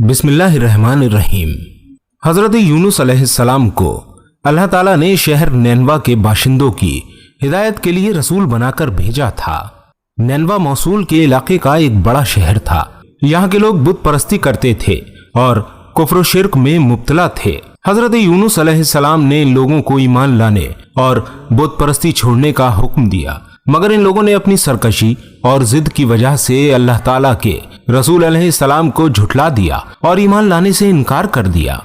बिस्मिल्लाहिर्रहमानिर्रहीम। हजरत यूनुस अलैहिस्सलाम को अल्लाह ताला ने शहर नैनवा के बाशिंदों की हिदायत के लिए रसूल बनाकर भेजा था। नैनवा मौसूल के इलाके का एक बड़ा शहर था। यहाँ के लोग बुत परस्ती करते थे और कुफ्र शिर्क में मुब्तला थे। हजरत यूनुस अलैहिस्सलाम ने लोगों को ईमान लाने और बुत परस्ती छोड़ने का हुक्म दिया, मगर इन लोगों ने अपनी सरकशी और जिद की वजह से अल्लाह ताला के रसूल अलैहिस्सलाम को झुठला दिया और ईमान लाने से इनकार कर दिया।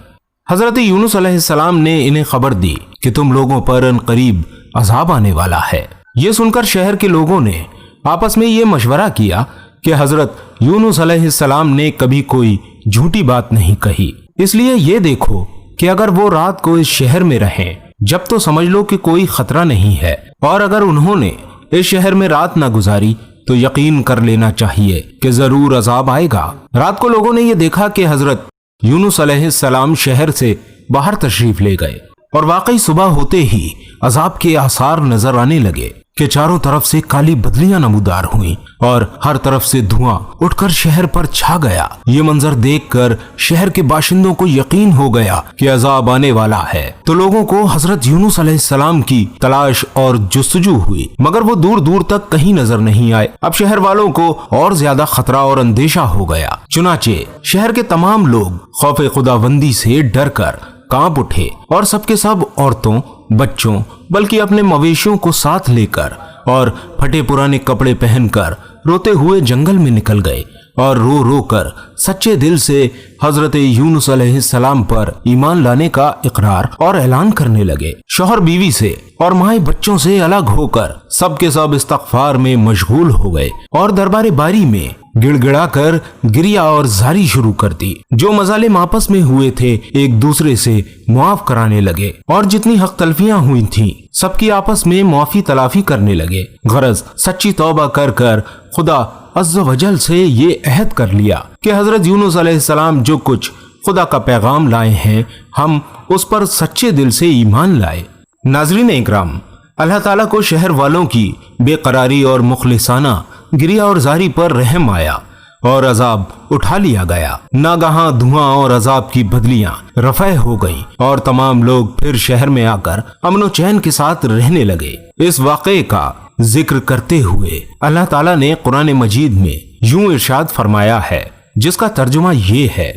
हजरत यूनुस अलैहिस्सलाम ने इन्हें खबर दी कि तुम लोगों पर अनकरीब अजाब आने वाला है। ये सुनकर शहर के लोगों ने आपस में ये मशवरा किया कि हजरत यूनुस अलैहिस्सलाम ने कभी कोई झूठी बात नहीं कही, इसलिए ये देखो कि अगर वो रात को इस शहर में रहें जब तो समझ लो कि कोई खतरा नहीं है, और अगर उन्होंने इस शहर में रात न गुजारी तो यकीन कर लेना चाहिए कि जरूर अजाब आएगा। रात को लोगों ने ये देखा कि हजरत यूनुस अलैहिस्सलाम शहर से बाहर तशरीफ ले गए और वाकई सुबह होते ही अजाब के आसार नजर आने लगे कि चारों तरफ से काली बदलियां नमूदार हुई और हर तरफ से धुआं उठकर शहर पर छा गया। ये मंजर देखकर शहर के बाशिंदों को यकीन हो गया कि अजाब आने वाला है, तो लोगों को हजरत यूनुस अलैहिस्सलाम की तलाश और जुस्तजू हुई, मगर वो दूर दूर तक कहीं नजर नहीं आए। अब शहर वालों को और ज्यादा खतरा और अंदेशा हो गया। चुनाचे शहर के तमाम लोग खौफे खुदाबंदी से डर कर कांप उठे और सबके सब औरतों, बच्चों, बल्कि अपने मवेशियों को साथ लेकर और फटे पुराने कपड़े पहनकर रोते हुए जंगल में निकल गए और रो रो कर सच्चे दिल से हजरत यूनुस अलैहिस्सलाम पर ईमान लाने का इकरार और ऐलान करने लगे। शौहर बीवी से और माए बच्चों से अलग होकर सबके सब इस्तगफार में मशगूल हो गए और दरबारे बारी में गिड़गिड़ा कर गिरिया और जारी शुरू कर दी। जो मजालिम आपस में हुए थे एक दूसरे से मुआफ कराने लगे और जितनी हक तलफियां हुई थीं सबकी आपस में मुआफी तलाफी करने लगे। गरज सच्ची तौबा कर कर खुदा अज़्ज़ वजल से ये अहद कर लिया कि हजरत यूनुस अलैहिस्सलाम जो कुछ खुदा का पैगाम लाए हैं हम उस पर सच्चे दिल से ईमान लाए। नाज़रीन इकराम, अल्लाह ताला को शहर वालों की बेकरारी और मुखलिसाना गिरिया और जारी पर रहम आया और अजाब उठा लिया गया। नागहां धुआं और अजाब की बदलियां रफ़ा हो गईं और तमाम लोग फिर शहर में आकर अमन चैन के साथ रहने लगे। इस वाक़े का जिक्र करते हुए अल्लाह ताला ने कुरान मजीद में यूं इरशाद फरमाया है, जिसका तर्जुमा ये है,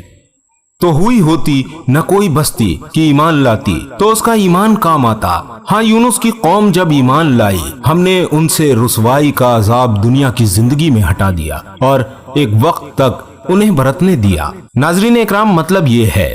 तो हुई होती न कोई बस्ती कि ईमान लाती तो उसका ईमान काम आता। हाँ, यूनुस की कौम जब ईमान लाई हमने उनसे रुसवाई का अजाब दुनिया की जिंदगी में हटा दिया और एक वक्त तक उन्हें बरतने दिया। नाजरीन इकराम, मतलब ये है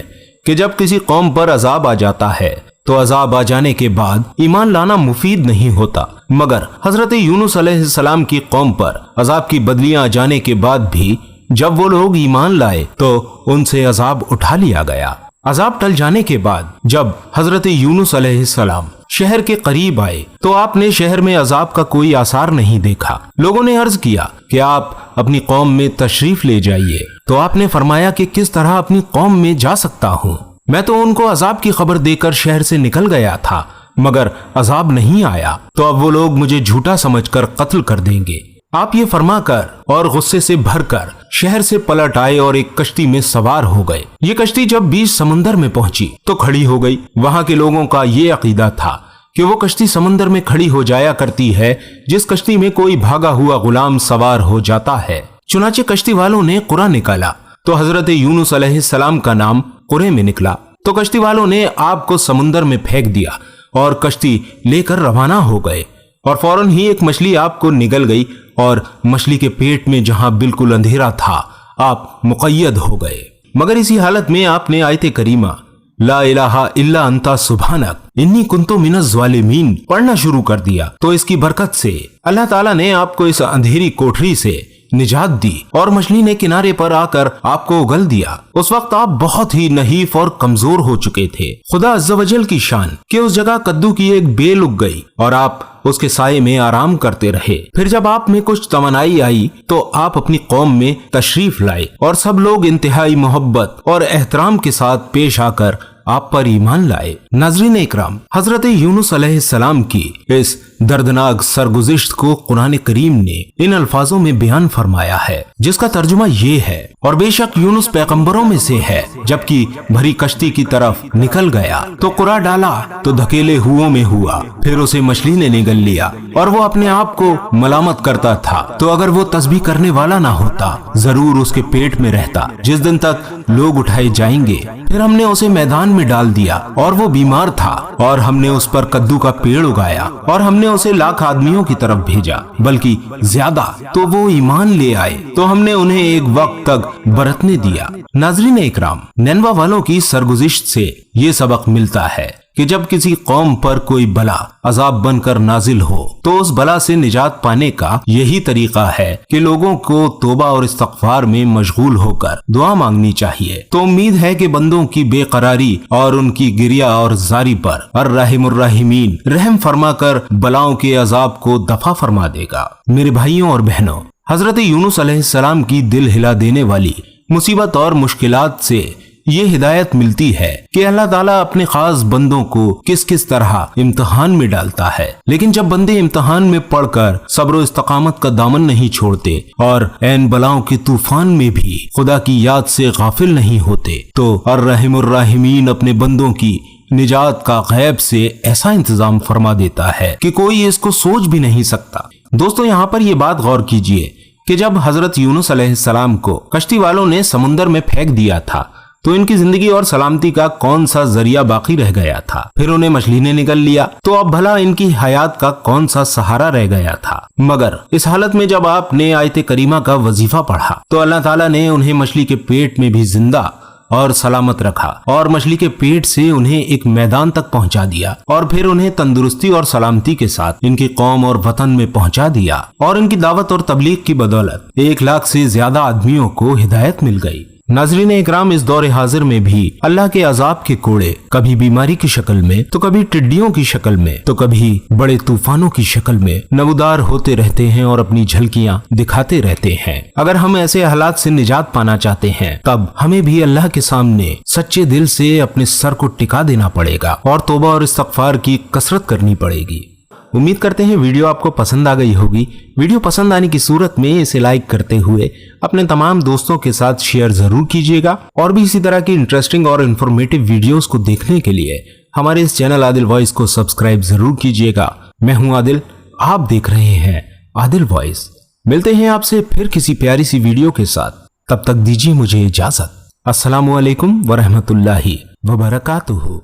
कि जब किसी कौम पर अजाब आ जाता है तो अजाब आ जाने के बाद ईमान लाना मुफीद नहीं होता, मगर हजरत यूनुस अलैहिस्सलाम की कौम पर अजाब की बदलियां आ जाने के बाद भी जब वो लोग ईमान लाए तो उनसे अजाब उठा लिया गया। अजाब टल जाने के बाद जब हजरत यूनुस अलैहिस्सलाम शहर के करीब आए तो आपने शहर में अजाब का कोई आसार नहीं देखा। लोगों ने अर्ज किया कि आप अपनी कौम में तशरीफ ले जाइए, तो आपने फरमाया कि किस तरह अपनी कौम में जा सकता हूँ, मैं तो उनको अजाब की खबर देकर शहर से निकल गया था, मगर अजाब नहीं आया, तो अब वो लोग मुझे झूठा समझकर कत्ल कर देंगे। आप ये फरमाकर और गुस्से से भरकर शहर से पलट आए और एक कश्ती में सवार हो गए। ये कश्ती जब बीच समंदर में पहुंची तो खड़ी हो गई। वहां के लोगों का ये अकीदा था कि वो कश्ती समंदर में खड़ी हो जाया करती है जिस कश्ती में कोई भागा हुआ गुलाम सवार हो जाता है। चुनाचे कश्ती वालों ने कुरा निकाला तो हजरत यूनुस अलैहिस्सलाम का नाम कुरे में निकला, तो कश्ती वालों ने आग को समुंदर में फेंक दिया और कश्ती लेकर रवाना हो गए और फौरन ही एक मछली आप को निगल गई और मछली के पेट में जहां बिल्कुल अंधेरा था आप मुक़य्यद हो गए। मगर इसी हालत में आपने आयत करीमा ला इलाहा इल्ला अंता सुब्हानक इन्नी कुन्तु मिनज़ ज़ालिमीन पढ़ना शुरू कर दिया, तो इसकी बरकत से अल्लाह ताला ने आपको इस अंधेरी कोठरी से निजात दी और मछली ने किनारे पर आकर आपको उगल दिया। उस वक्त आप बहुत ही नहीफ और कमजोर हो चुके थे। खुदा अज़्ज़ वजल की शान कि उस जगह कद्दू की एक बेल उग गई और आप उसके साये में आराम करते रहे। फिर जब आप में कुछ तमन्नाई आई तो आप अपनी कौम में तशरीफ लाए और सब लोग इंतहाई मोहब्बत और एहतराम के साथ पेश आकर आप पर ईमान लाए। नाज़रीन इकराम, हजरत यूनुस अलैहिस्सलाम की इस दर्दनाक सरगुज़िश्त को कुरान करीम ने इन अल्फाजों में बयान फरमाया है, जिसका तर्जुमा ये है, और बेशक यूनुस पैगंबरों में से है, जबकि भरी कश्ती की तरफ निकल गया तो कुरा डाला तो धकेले हुओं में हुआ, फिर उसे मछली ने निगल लिया और वो अपने आप को मलामत करता था। तो अगर वो तस्बीह करने वाला ना होता, जरूर उसके पेट में रहता जिस दिन तक लोग उठाए जाएंगे। फिर हमने उसे मैदान में डाल दिया और वो बीमार था, और हमने उस पर कद्दू का पेड़ उगाया, और हमने उसे लाख आदमियों की तरफ भेजा, बल्कि ज्यादा, तो वो ईमान ले आए तो हमने उन्हें एक वक्त तक बरतने दिया। नाज़रीन इकराम, नैनवा वालों की सरगुज़िश्त से ये सबक मिलता है कि जब किसी कौम पर कोई बला अजाब बनकर नाजिल हो तो उस बला से निजात पाने का यही तरीका है कि लोगों को तौबा और इस्तग़फ़ार में मशगूल होकर दुआ मांगनी चाहिए। तो उम्मीद है कि बंदों की बेकरारी और उनकी गिरिया और जारी पर अर्रहीमुर राहिमीन रहम फरमाकर बलाओं के अजाब को दफा फरमा देगा। मेरे भाइयों और बहनों, हजरत यूनुस अलैहिस्सलाम की दिल हिला देने वाली मुसीबत और मुश्किलात से ये हिदायत मिलती है कि अल्लाह ताला अपने खास बंदों को किस किस तरह इम्तिहान में डालता है। लेकिन जब बंदे इम्तिहान में पढ़कर सब्र और इस्तकामत का दामन नहीं छोड़ते और ऐन बलाओं के तूफान में भी खुदा की याद से गाफिल नहीं होते, तो अर्रहीमुर राहिमीन अपने बंदों की निजात का गैब से ऐसा इंतजाम फरमा देता है कि कोई इसको सोच भी नहीं सकता। दोस्तों, यहाँ पर ये बात गौर कीजिए कि जब हजरत यूनुस अलैहिस्सलाम को कश्ती वालों ने समुंदर में फेंक दिया था तो इनकी जिंदगी और सलामती का कौन सा जरिया बाकी रह गया था। फिर उन्हें मछली ने निगल लिया तो अब भला इनकी हयात का कौन सा सहारा रह गया था। मगर इस हालत में जब आपने आयत करीमा का वजीफा पढ़ा तो अल्लाह ताला ने उन्हें मछली के पेट में भी जिंदा और सलामत रखा और मछली के पेट से उन्हें एक मैदान तक पहुंचा दिया, और फिर उन्हें तंदुरुस्ती और सलामती के साथ इनकी कौम और वतन में पहुंचा दिया। और इनकी दावत और तबलीग की बदौलत 1 लाख से ज्यादा आदमियों को हिदायत मिल गई। नाज़रीन इकराम, इस दौर हाजिर में भी अल्लाह के अजाब के कोड़े कभी बीमारी की शक्ल में, तो कभी टिड्डियों की शक्ल में, तो कभी बड़े तूफानों की शक्ल में नमूदार होते रहते हैं और अपनी झलकियां दिखाते रहते हैं। अगर हम ऐसे हालात से निजात पाना चाहते हैं तब हमें भी अल्लाह के सामने सच्चे दिल से अपने सर को टिका देना पड़ेगा और तौबा और इस्तग़फ़ार की कसरत करनी पड़ेगी। उम्मीद करते हैं वीडियो आपको पसंद आ गई होगी। वीडियो पसंद आने की सूरत में इसे लाइक करते हुए अपने तमाम दोस्तों के साथ शेयर जरूर कीजिएगा, और भी इसी तरह की इंटरेस्टिंग और इन्फॉर्मेटिव वीडियोस को देखने के लिए हमारे इस चैनल आदिल वॉइस को सब्सक्राइब जरूर कीजिएगा। मैं हूं आदिल, आप देख रहे हैं आदिल वॉइस। मिलते हैं आपसे फिर किसी प्यारी सी वीडियो के साथ, तब तक दीजिए मुझे इजाजत। अस्सलामु अलैकुम वरहमतुल्लाहि वबरकातुहू।